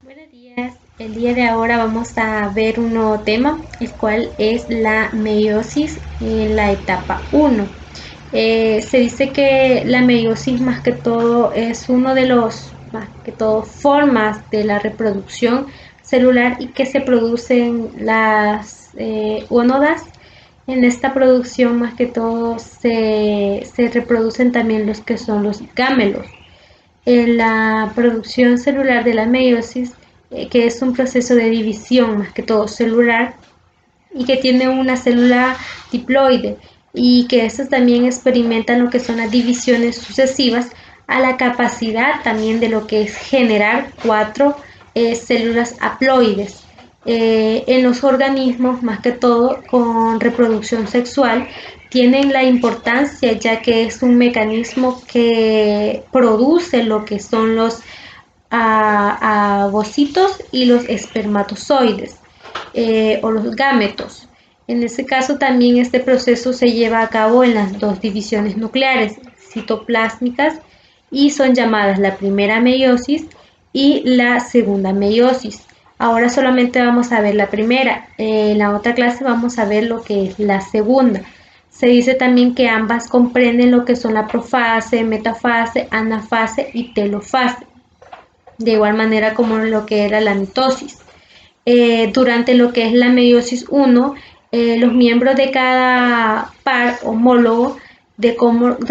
Buenos días, el día de ahora vamos a ver un nuevo tema, el cual es la meiosis en la etapa 1. Se dice que la meiosis más que todo es uno de los más que todo formas de la reproducción celular y que se producen las gónadas. En esta producción más que todo se reproducen también los que son los gamelos. En la producción celular de la meiosis, que es un proceso de división más que todo celular y que tiene una célula diploide y que estos también experimentan lo que son las divisiones sucesivas a la capacidad también de lo que es generar cuatro células haploides. En los organismos, más que todo con reproducción sexual, tienen la importancia ya que es un mecanismo que produce lo que son los ovocitos y los espermatozoides o los gametos. En este caso también este proceso se lleva a cabo en las dos divisiones nucleares citoplásmicas y son llamadas la primera meiosis y la segunda meiosis. Ahora solamente vamos a ver la primera, en la otra clase vamos a ver lo que es la segunda. Se dice también que ambas comprenden lo que son la profase, metafase, anafase y telofase, de igual manera como lo que era la mitosis. Durante lo que es la meiosis 1, los miembros de cada par homólogo de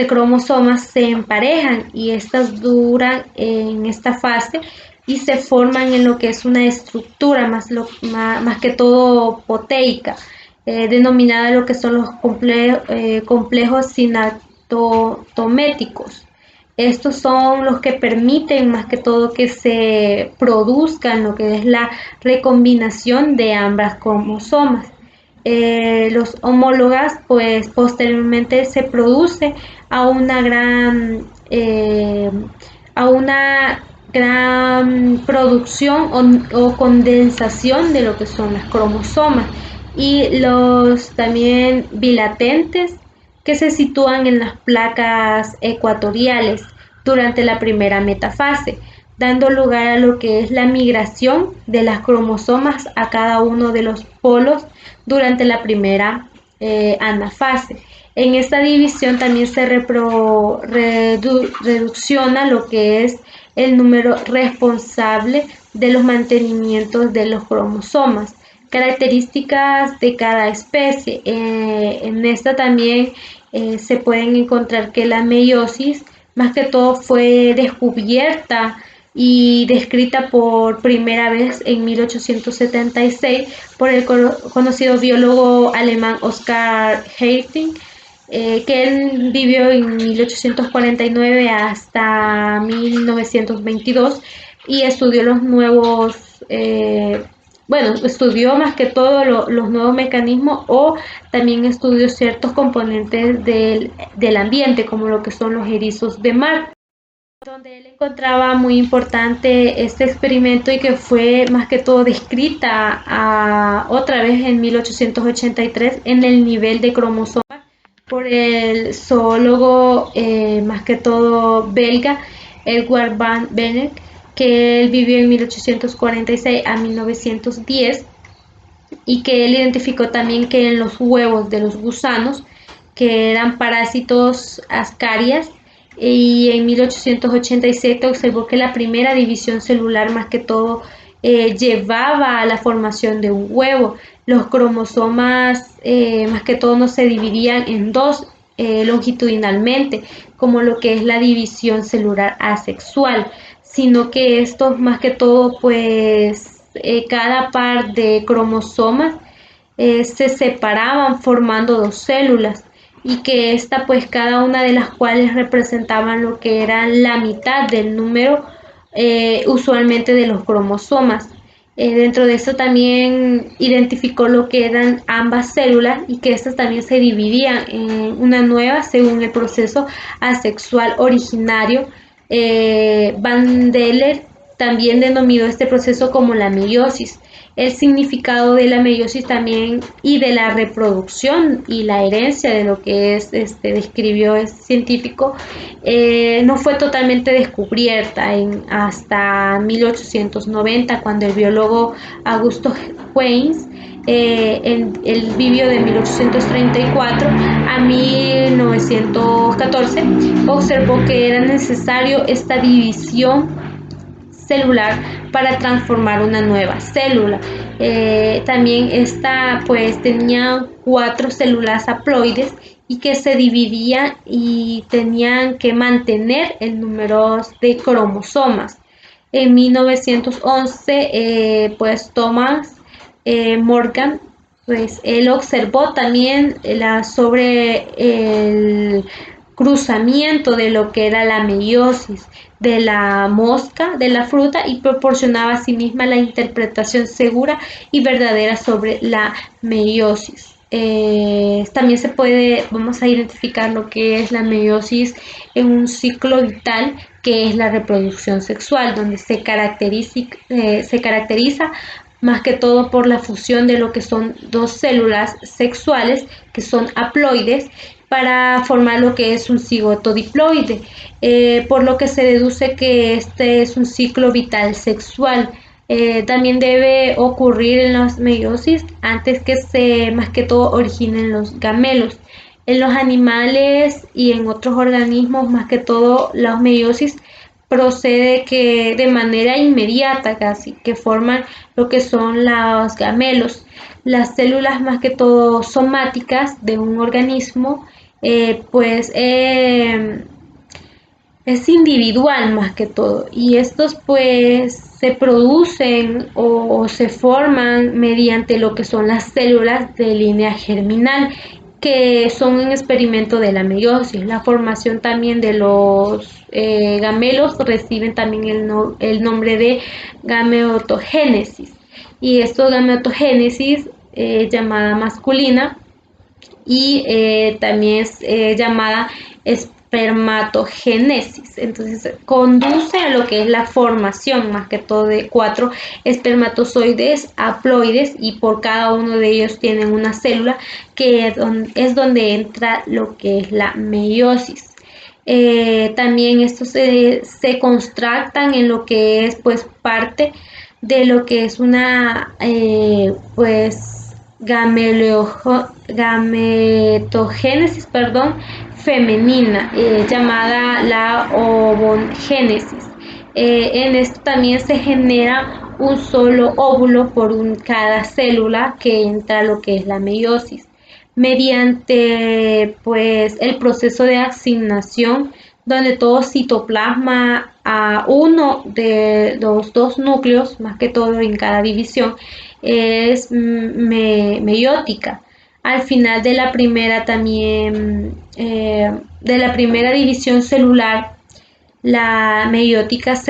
cromosomas se emparejan y estas duran en esta fase y se forman en lo que es una estructura más que todo proteica, denominada lo que son los complejos sinatométicos. Estos son los que permiten más que todo que se produzcan lo que es la recombinación de ambas cromosomas. Los homólogas, pues posteriormente se produce a una gran producción o condensación de lo que son las cromosomas y los también bilatentes que se sitúan en las placas ecuatoriales durante la primera metafase, dando lugar a lo que es la migración de las cromosomas a cada uno de los polos durante la primera anafase. En esta división también se reducciona lo que es el número responsable de los mantenimientos de los cromosomas. Características de cada especie. En esta también se pueden encontrar que la meiosis más que todo fue descubierta y descrita por primera vez en 1876 por el conocido biólogo alemán Oskar Heyting, que él vivió en 1849 hasta 1922 y estudió los nuevos estudió más que todo los nuevos mecanismos o también estudió ciertos componentes del ambiente, como lo que son los erizos de mar, donde él encontraba muy importante este experimento y que fue más que todo descrita otra vez en 1883 en el nivel de cromosomas por el zoólogo más que todo belga Edward van Bennett, que él vivió en 1846 a 1910 y que él identificó también que en los huevos de los gusanos, que eran parásitos ascarias, y en 1887 observó que la primera división celular más que todo llevaba a la formación de un huevo. Los cromosomas más que todo no se dividían en dos longitudinalmente, como lo que es la división celular asexual, sino que estos más que todo pues cada par de cromosomas se separaban formando dos células y que esta pues cada una de las cuales representaban lo que era la mitad del número usualmente de los cromosomas. Dentro de eso también identificó lo que eran ambas células y que estas también se dividían en una nueva según el proceso asexual originario. Van Deller también denominó este proceso como la meiosis. El significado de la meiosis también y de la reproducción y la herencia de lo que describió este científico no fue totalmente descubierta hasta 1890, cuando el biólogo Augusto Weins él vivió de 1834 a 1914, observó que era necesario esta división celular para transformar una nueva célula. También esta pues tenía 4 células haploides y que se dividían y tenían que mantener el número de cromosomas. En 1911 pues Thomas Morgan, pues él observó también sobre el cruzamiento de lo que era la meiosis de la mosca de la fruta y proporcionaba a sí misma la interpretación segura y verdadera sobre la meiosis. También vamos a identificar lo que es la meiosis en un ciclo vital, que es la reproducción sexual, donde se caracteriza más que todo por la fusión de lo que son 2 células sexuales que son haploides para formar lo que es un cigoto diploide, por lo que se deduce que este es un ciclo vital sexual. También debe ocurrir en las meiosis antes que más que todo originen los gamelos. En los animales y en otros organismos, más que todo, la meiosis procede que de manera inmediata casi, que forman lo que son los gamelos. Las células más que todo somáticas de un organismo, es individual más que todo, y estos pues se producen o se forman mediante lo que son las células de línea germinal, que son un experimento de la meiosis. La formación también de los gamelos reciben también el nombre de gametogénesis, y esto gametogénesis llamada masculina y también es llamada espermatogénesis. Entonces conduce a lo que es la formación más que todo de 4 espermatozoides haploides, y por cada uno de ellos tienen una célula, que es donde entra lo que es la meiosis. También estos se contractan en lo que es pues parte de lo que es una pues gametogénesis, femenina, llamada la ovogénesis. En esto también se genera un solo óvulo por cada célula que entra a lo que es la meiosis, mediante pues el proceso de asignación, donde todo citoplasma a uno de los 2 núcleos, más que todo en cada división, es meiótica. Al final de la primera de la primera división celular, la meiótica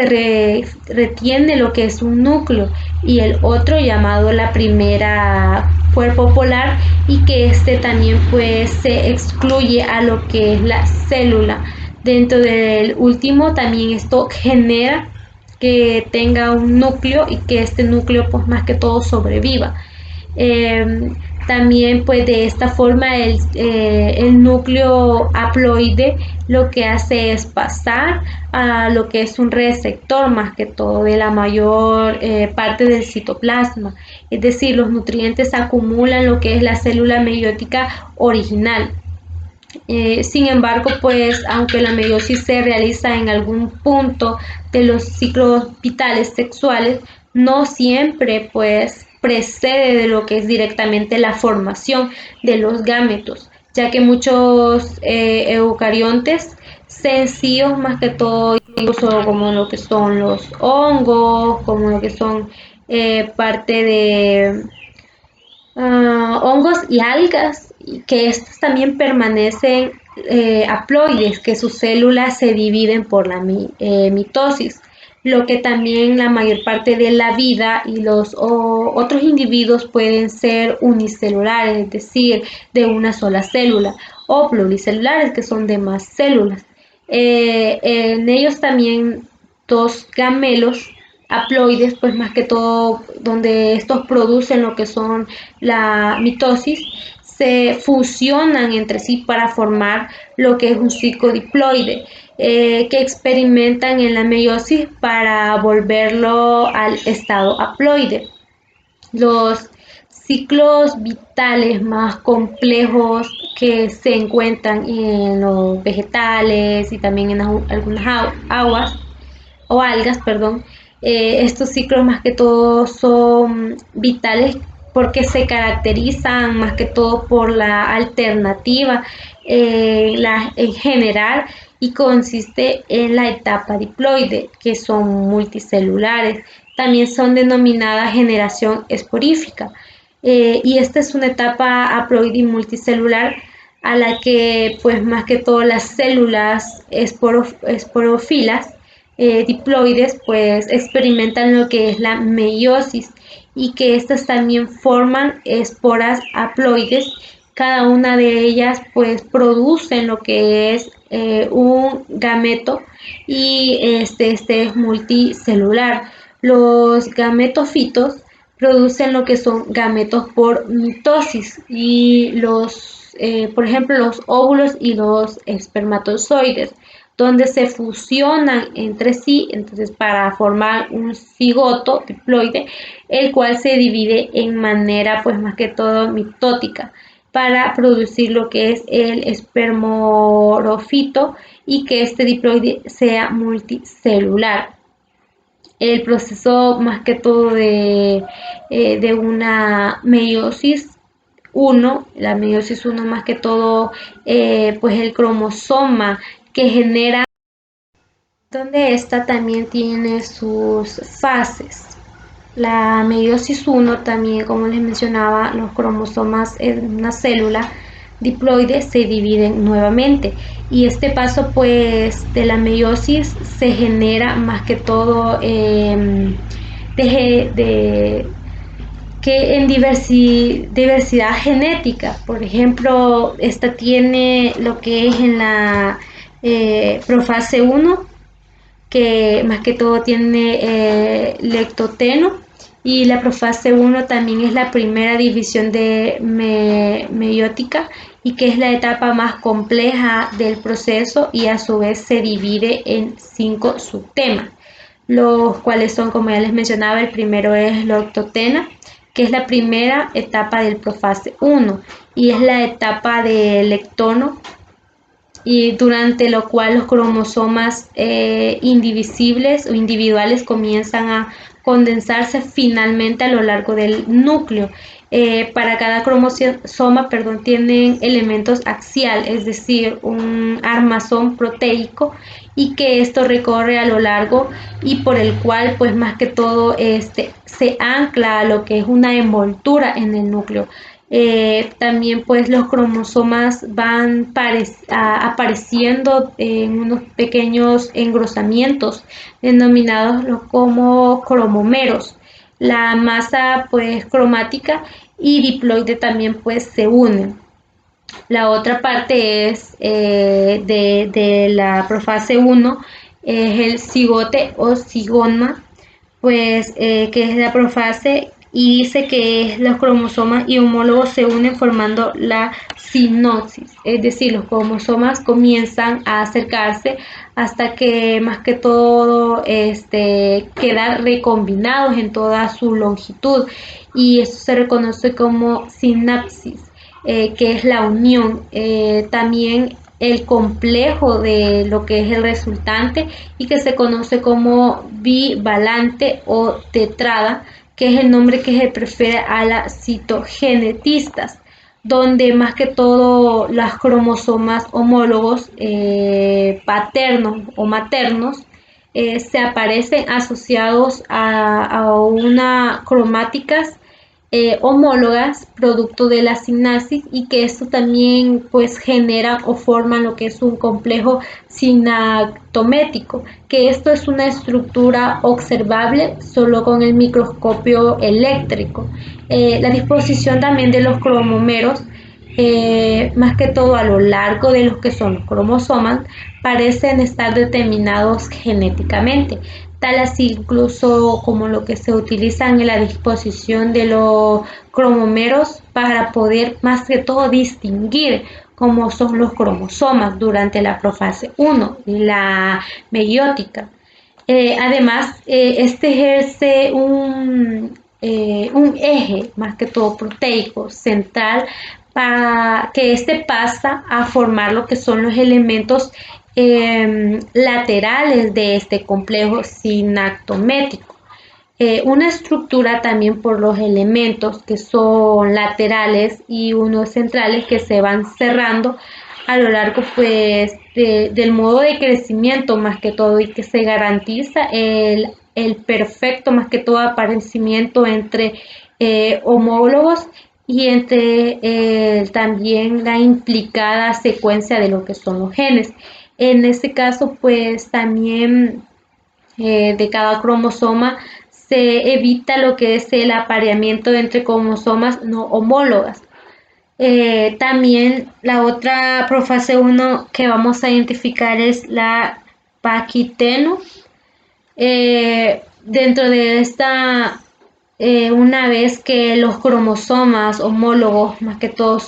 retiene lo que es un núcleo y el otro llamado la primera cuerpo polar, y que también pues se excluye a lo que es la célula. Dentro del último también esto genera que tenga un núcleo y que este núcleo pues más que todo sobreviva. También pues de esta forma el núcleo haploide lo que hace es pasar a lo que es un receptor más que todo de la mayor parte del citoplasma, es decir, los nutrientes acumulan lo que es la célula meiótica original. Sin embargo, pues aunque la meiosis se realiza en algún punto de los ciclos vitales sexuales, no siempre pues precede de lo que es directamente la formación de los gametos, ya que muchos eucariontes sencillos, más que todo, incluso como lo que son los hongos, como lo que son parte de hongos y algas, que estos también permanecen haploides, que sus células se dividen por la mitosis, lo que también la mayor parte de la vida y los otros individuos pueden ser unicelulares, es decir, de una sola célula, o pluricelulares, que son de más células. En ellos también 2 gamelos haploides, pues más que todo donde estos producen lo que son la mitosis, se fusionan entre sí para formar lo que es un ciclodiploide, que experimentan en la meiosis para volverlo al estado haploide. Los ciclos vitales más complejos que se encuentran en los vegetales y también en algunas aguas o algas, perdón. Estos ciclos más que todo son vitales porque se caracterizan más que todo por la alternativa en general y consiste en la etapa diploide, que son multicelulares. También son denominadas generación esporífica. Y esta es una etapa haploide y multicelular a la que pues más que todo las células esporófilas diploides pues experimentan lo que es la meiosis y que estas también forman esporas haploides. Cada una de ellas pues producen lo que es un gameto y este es multicelular. Los gametofitos producen lo que son gametos por mitosis y por ejemplo, los óvulos y los espermatozoides, donde se fusionan entre sí, entonces para formar un cigoto diploide, el cual se divide en manera pues más que todo mitótica para producir lo que es el espermorofito y que este diploide sea multicelular. El proceso más que todo de una meiosis uno, la meiosis uno más que todo, pues el cromosoma que genera, donde esta también tiene sus fases. La meiosis uno también, como les mencionaba, los cromosomas en una célula diploide se dividen nuevamente y este paso pues de la meiosis se genera más que todo de que en diversidad genética. Por ejemplo, esta tiene lo que es en la profase 1, que más que todo tiene lectoteno, y la profase 1 también es la primera división de meiótica y que es la etapa más compleja del proceso y a su vez se divide en 5 subtemas, los cuales son, como ya les mencionaba, el primero es lectotena, que es la primera etapa del profase 1 y es la etapa del lectono, y durante lo cual los cromosomas indivisibles o individuales comienzan a condensarse finalmente a lo largo del núcleo. Para cada cromosoma, perdón, tienen elementos axial, es decir, un armazón proteico y que esto recorre a lo largo y por el cual pues más que todo se ancla a lo que es una envoltura en el núcleo. También pues los cromosomas van apareciendo en unos pequeños engrosamientos denominados como cromómeros. La masa pues cromática y diploide también pues se unen. La otra parte es de la profase 1, es el cigote o cigoma, pues que es la profase y dice que los cromosomas y homólogos se unen formando la sinopsis, es decir, los cromosomas comienzan a acercarse hasta que más que todo quedan recombinados en toda su longitud y esto se reconoce como sinapsis, que es la unión. También el complejo de lo que es el resultante y que se conoce como bivalente o tetrada, que es el nombre que se prefiere a las citogenetistas, donde más que todo los cromosomas homólogos paternos o maternos se aparecen asociados a una cromáticas homólogas producto de la sinapsis y que esto también pues genera o forma lo que es un complejo sinaptomético, que esto es una estructura observable solo con el microscopio eléctrico. La disposición también de los cromómeros, más que todo a lo largo de los que son los cromosomas, parecen estar determinados genéticamente. tal así incluso como lo que se utiliza en la disposición de los cromómeros para poder más que todo distinguir cómo son los cromosomas durante la profase 1 y la meiótica. Además, este ejerce un eje, más que todo proteico, central, para que este pasa a formar lo que son los elementos laterales de este complejo sinaptométrico. Una estructura también por los elementos que son laterales y unos centrales que se van cerrando a lo largo pues del modo de crecimiento más que todo, y que se garantiza el perfecto más que todo aparecimiento entre homólogos y entre también la implicada secuencia de lo que son los genes. En este caso pues también de cada cromosoma se evita lo que es el apareamiento entre cromosomas no homólogas. También la otra profase 1 que vamos a identificar es la paquiteno. Dentro de esta, una vez que los cromosomas homólogos más que todo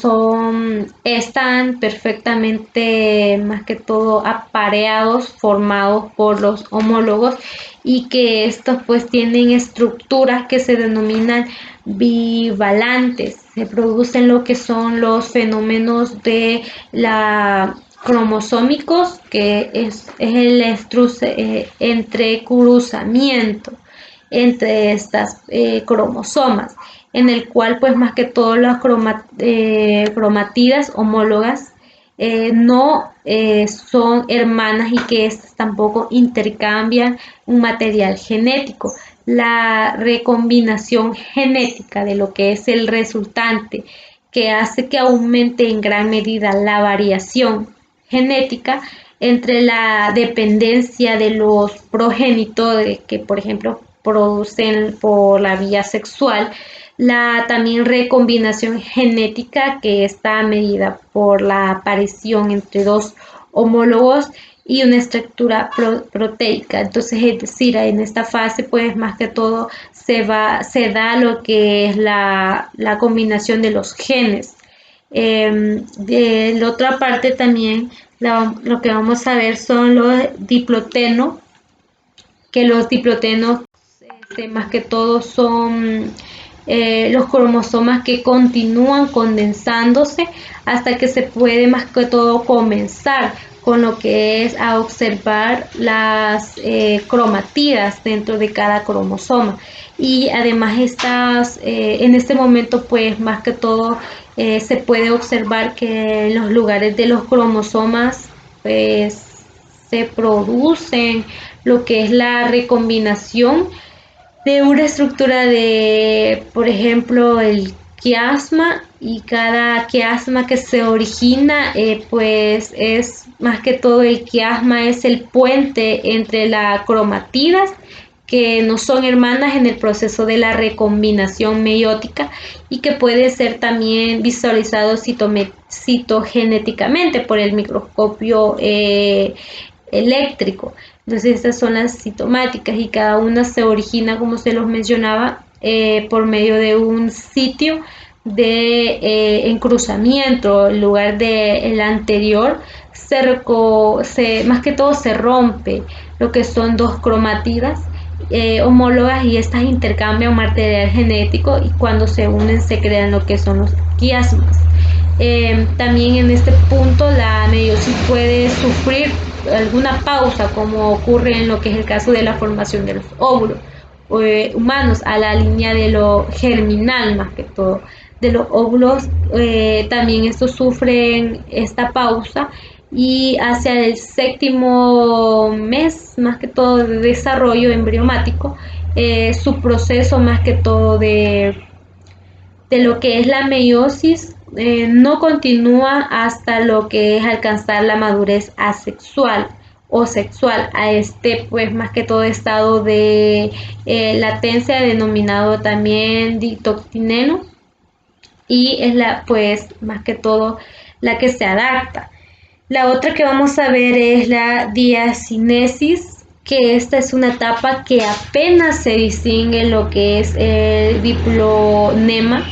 están perfectamente más que todo apareados, formados por los homólogos, y que estos pues tienen estructuras que se denominan bivalantes. Se producen lo que son los fenómenos de la cromosómicos, que es el entrecruzamiento entre estas cromosomas, en el cual pues más que todo las cromatidas homólogas no son hermanas, y que estas tampoco intercambian un material genético. La recombinación genética de lo que es el resultante, que hace que aumente en gran medida la variación genética entre la dependencia de los progenitores que, por ejemplo, producen por la vía sexual, la también recombinación genética, que está medida por la aparición entre dos homólogos y una estructura proteica. Entonces, es decir, en esta fase pues más que todo se da lo que es la combinación de los genes. De la otra parte también lo que vamos a ver son los diplotenos, que los diplotenos más que todo son los cromosomas que continúan condensándose hasta que se puede más que todo comenzar con lo que es a observar las cromatidas dentro de cada cromosoma. Y además en este momento pues más que todo se puede observar que en los lugares de los cromosomas pues se producen lo que es la recombinación de una estructura de, por ejemplo, el quiasma, y cada quiasma que se origina, pues es más que todo el quiasma es el puente entre las cromatidas, que no son hermanas en el proceso de la recombinación meiótica, y que puede ser también visualizado citogenéticamente por el microscopio eléctrico. Entonces estas son las citomáticas, y cada una se origina, como se los mencionaba, por medio de un sitio de encruzamiento. En lugar del anterior más que todo se rompe lo que son dos cromatidas homólogas, y estas intercambian material genético, y cuando se unen se crean lo que son los quiasmas. También en este punto la meiosis puede sufrir alguna pausa, como ocurre en lo que es el caso de la formación de los óvulos humanos a la línea de lo germinal, más que todo de los óvulos. También estos sufren esta pausa, y hacia el séptimo mes más que todo de desarrollo embriomático, su proceso más que todo de lo que es la meiosis no continúa hasta lo que es alcanzar la madurez asexual o sexual, a este pues más que todo estado de latencia, denominado también dictocineno, y es la pues más que todo la que se adapta. La otra que vamos a ver es la diacinesis, que esta es una etapa que apenas se distingue lo que es el diplonema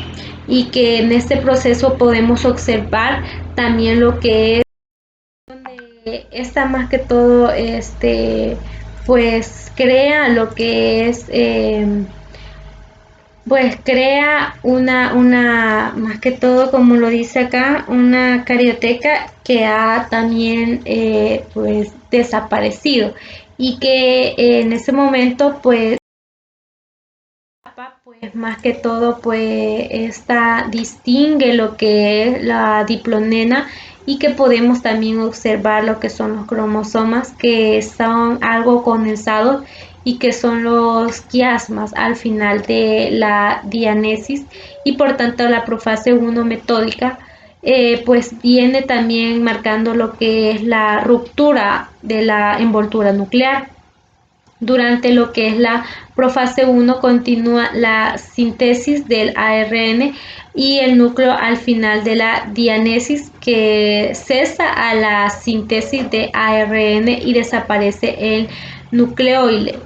y que en este proceso podemos observar también lo que es donde esta más que todo pues crea lo que es pues crea más que todo, como lo dice acá, una carioteca que ha también pues desaparecido y que en ese momento pues más que todo pues esta distingue lo que es la diplonena y que podemos también observar lo que son los cromosomas que son algo condensados y que son los quiasmas al final de la dianesis y por tanto la profase 1 metódica pues viene también marcando lo que es la ruptura de la envoltura nuclear. Durante lo que es la profase 1 continúa la síntesis del ARN y el núcleo al final de la dianesis que cesa a la síntesis de ARN y desaparece el nucleóide.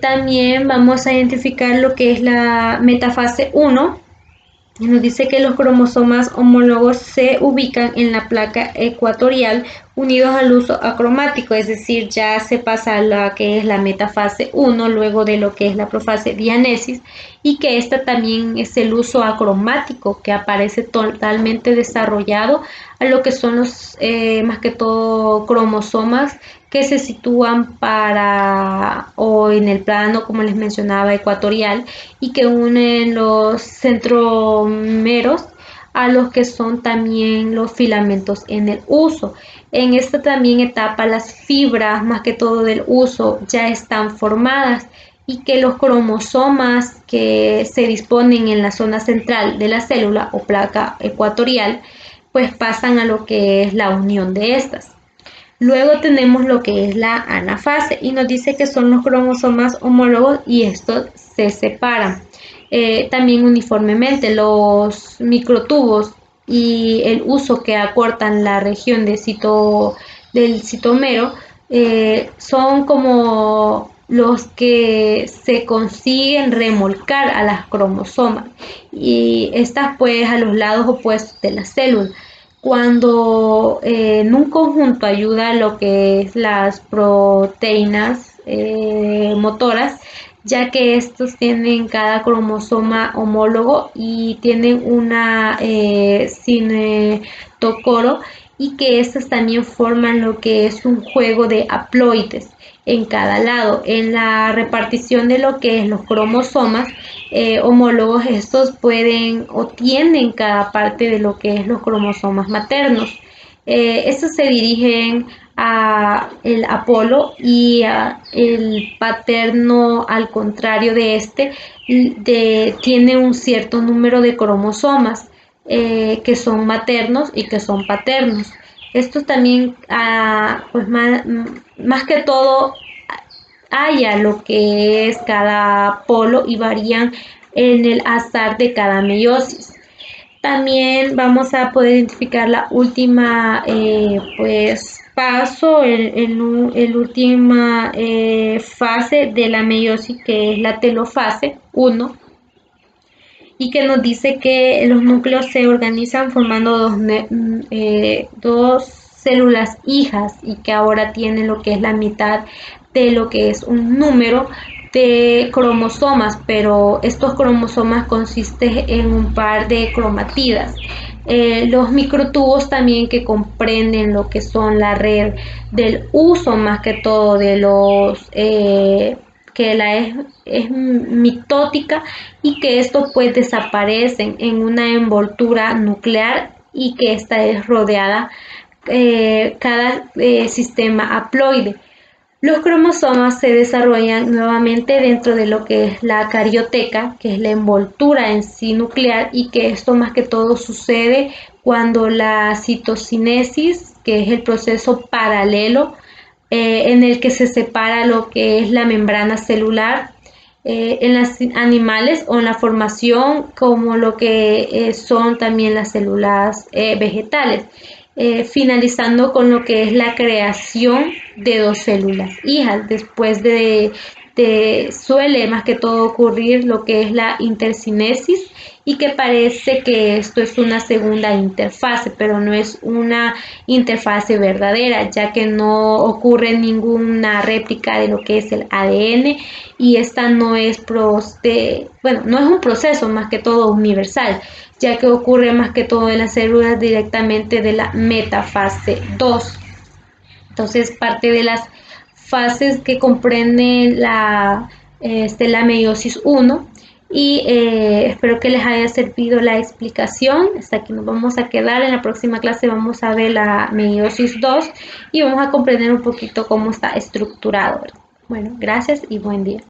También vamos a identificar lo que es la metafase 1. Nos dice que los cromosomas homólogos se ubican en la placa ecuatorial unidos al uso acromático, es decir, ya se pasa a la que es la metafase 1, luego de lo que es la profase dianesis, y que esta también es el uso acromático que aparece totalmente desarrollado a lo que son los más que todo cromosomas que se sitúan o en el plano, como les mencionaba, ecuatorial y que unen los centrómeros a los que son también los filamentos en el uso. En esta también etapa las fibras, más que todo del uso, ya están formadas y que los cromosomas que se disponen en la zona central de la célula o placa ecuatorial, pues pasan a lo que es la unión de estas. Luego tenemos lo que es la anafase y nos dice que son los cromosomas homólogos y estos se separan. También uniformemente los microtubos y el uso que acortan la región del citomero son como los que se consiguen remolcar a las cromosomas y estas pues a los lados opuestos de la célula cuando en un conjunto ayuda a lo que es las proteínas motoras, ya que estos tienen cada cromosoma homólogo y tienen una cinetocoro y que estos también forman lo que es un juego de haploides en cada lado. En la repartición de lo que es los cromosomas homólogos, estos pueden o tienen cada parte de lo que es los cromosomas maternos. Estos se dirigen a el apolo y el paterno al contrario de este tiene un cierto número de cromosomas que son maternos y que son paternos. Estos también pues más que todo haya lo que es cada polo y varían en el azar de cada meiosis. También vamos a poder identificar la última pues paso, el última fase de la meiosis que es la telofase 1 y que nos dice que los núcleos se organizan formando dos células hijas y que ahora tienen lo que es la mitad de lo que es un número de cromosomas, pero estos cromosomas consisten en un par de cromatidas. Los microtubos también que comprenden lo que son la red del uso más que todo de los que es mitótica y que estos pues desaparecen en una envoltura nuclear y que esta es rodeada cada sistema haploide. Los cromosomas se desarrollan nuevamente dentro de lo que es la carioteca, que es la envoltura en sí nuclear, y que esto más que todo sucede cuando la citocinesis, que es el proceso paralelo en el que se separa lo que es la membrana celular en los animales o en la formación como lo que son también las células vegetales. finalizando con lo que es la creación de dos células hijas. Después suele más que todo ocurrir lo que es la intercinesis, y que parece que esto es una segunda interfase, pero no es una interfase verdadera, ya que no ocurre ninguna réplica de lo que es el ADN, y esta no es no es un proceso más que todo universal, ya que ocurre más que todo en las células directamente de la metafase 2. Entonces, parte de las fases que comprenden la meiosis 1, y espero que les haya servido la explicación. Hasta aquí nos vamos a quedar. En la próxima clase vamos a ver la meiosis 2 y vamos a comprender un poquito cómo está estructurado. Bueno, gracias y buen día.